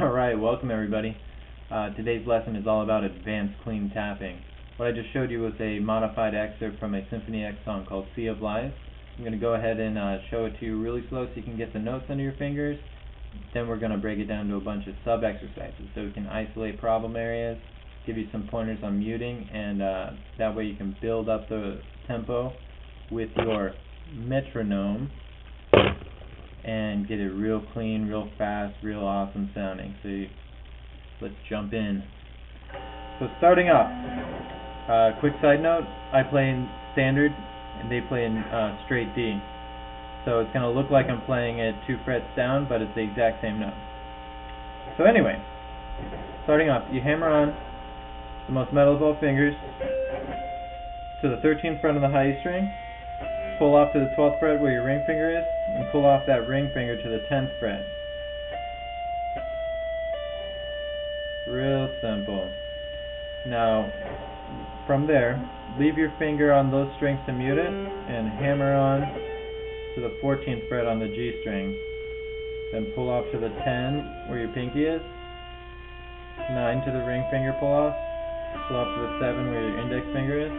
Alright, welcome everybody. Today's lesson is all about advanced clean tapping. What I just showed you was a modified excerpt from a Symphony X song called Sea of Lies. I'm going to go ahead and show it to you really slow so you can get the notes under your fingers. Then we're going to break it down to a bunch of sub-exercises so we can isolate problem areas, give you some pointers on muting, and that way you can build up the tempo with your metronome and get it real clean, real fast, real awesome sounding. So let's jump in. So starting off, quick side note, I play in standard and they play in straight D. So it's going to look like I'm playing it 2 frets down, but it's the exact same note. So anyway, starting off, you hammer on the most metal of all fingers to the 13th fret on the high E string, pull off to the 12th fret where your ring finger is, and pull off that ring finger to the 10th fret. Real simple. Now, from there, leave your finger on those strings to mute it, and hammer on to the 14th fret on the G string. Then pull off to the 10 where your pinky is, 9 to the ring finger pull off to the 7 where your index finger is,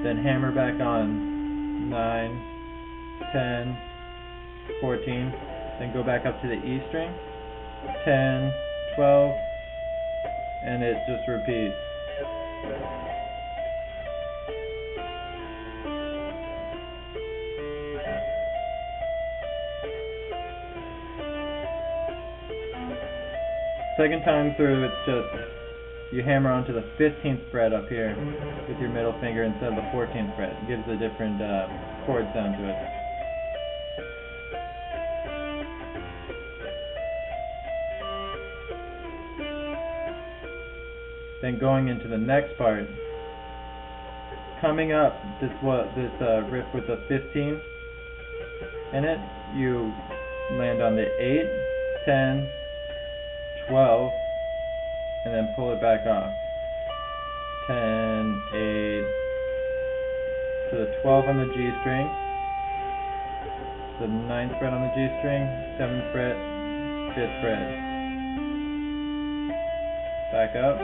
then hammer back on 9, 10, 14, then go back up to the E string, 10, 12, and it just repeats. Second time through, it's just you hammer onto the 15th fret up here with your middle finger instead of the 14th fret. It gives a different chord sound to it. Then going into the next part, coming up this riff with the 15 in it, you land on the 8, 10, 12, and then pull it back off. 10, 8, to the 12 on the G string, the 9th fret on the G string, 7th fret, 5th fret. Back up.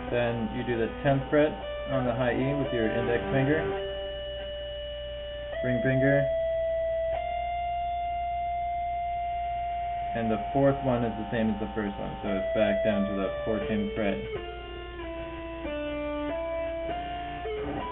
Then you do the 10th fret on the high E with your index finger, ring finger, and the 4th one is the same as the first one, so it's back down to the 14th fret.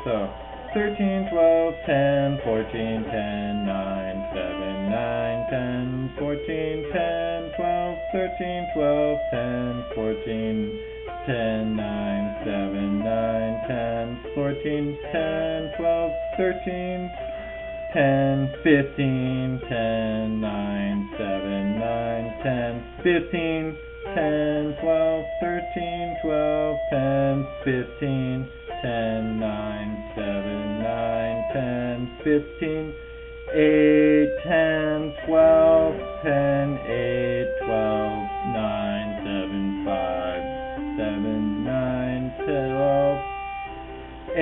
So 13, 12, 10, 14, 10, 9, 7, 9, 10, 14, 10, 12, 13, 12, 10, 14, 10, 9, 7, 9, 10, 14, 10, 12, 13, 10, 15, 10, 9, 7, 9, 10, 15, 10, 12, 13, 12, 10, 15, 10, 9, 7, 9, 10, 15, 8, 10, 12, 10, 8, 12, 9, 7, 5, 7, 9, 12, 8,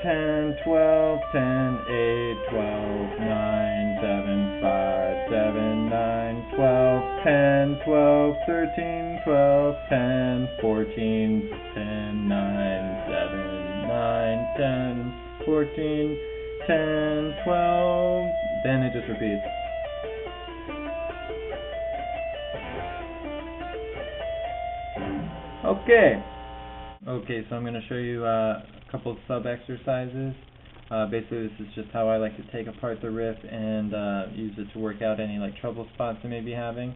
10, 12, 10, 8, 12, 9, 7, 5, 7, 9, 12, 10, 12, 13, 12, 10, 14, 10, 9, 7, 9, 10, 14, 10, 12, then it just repeats. Okay, so I'm going to show you a couple of sub-exercises. Basically, this is just how I like to take apart the riff and use it to work out any trouble spots you may be having.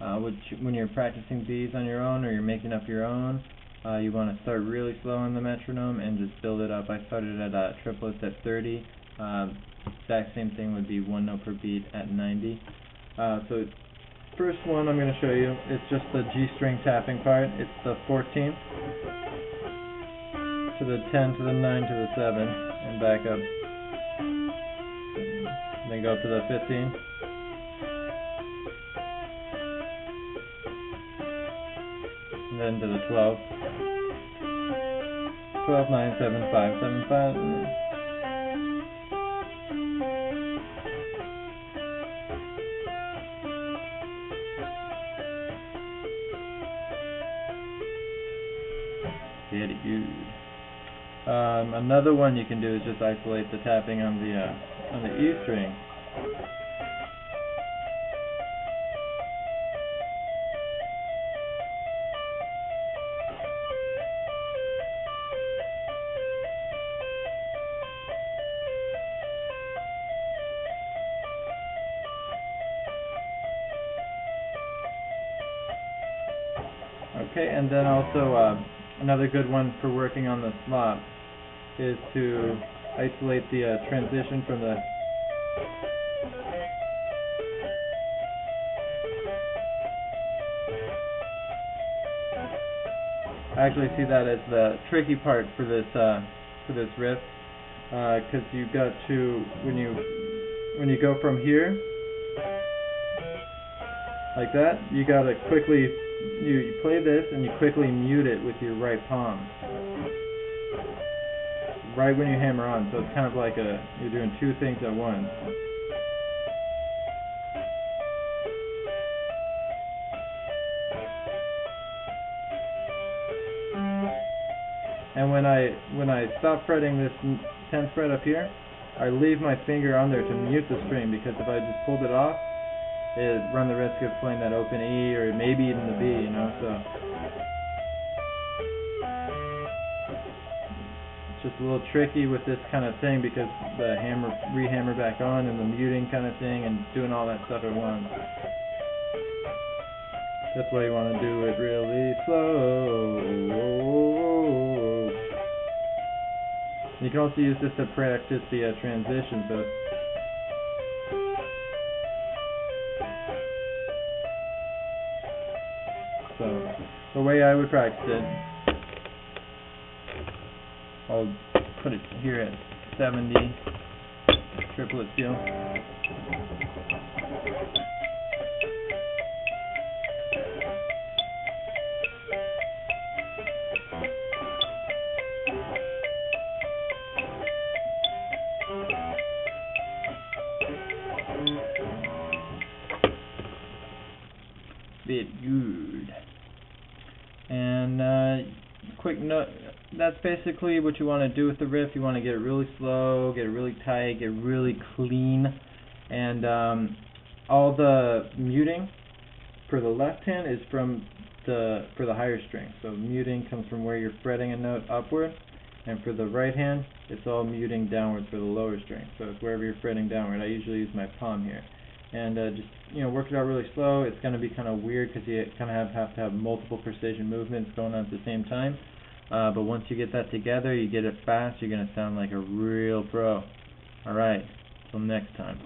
When you're practicing these on your own or you're making up your own, you want to start really slow on the metronome and just build it up. I started at triplets at 30. Exact same thing would be 1 note per beat at 90. So first one I'm going to show you, it's just the G string tapping part. It's the 14th to the 10 to the 9 to the 7 and back up. Then go up to the 15. And then to the 12. 12, 9, 7, 5, 7, 5. Very good. Another one you can do is just isolate the tapping on the E string. Okay, and then also another good one for working on the slop is to isolate the transition from the I actually see that as the tricky part for this riff, because you've got to when you go from here like that, you gotta quickly you play this and you quickly mute it with your right palm right when you hammer on, so it's kind of like you're doing two things at once. And when I stop fretting this 10th fret up here, I leave my finger on there to mute the string, because if I just pulled it off, it'd run the risk of playing that open E or maybe even the B, you know. So it's just a little tricky with this kind of thing, because the re-hammer back on and the muting kind of thing and doing all that stuff at once. That's why you want to do it really slow. You can also use this to practice the transition. So the way I would practice it, I'll put it here at 70 triplet feel. Very good. And quick note, that's basically what you want to do with the riff. You want to get it really slow, get it really tight, get it really clean, and all the muting for the left hand is for the higher string. So muting comes from where you're fretting a note upward, and for the right hand, it's all muting downwards for the lower string. So it's wherever you're fretting downward. I usually use my palm here. And just work it out really slow. It's going to be kind of weird because you kind of have to have multiple precision movements going on at the same time. But once you get that together, you get it fast, you're going to sound like a real pro. Alright, till next time.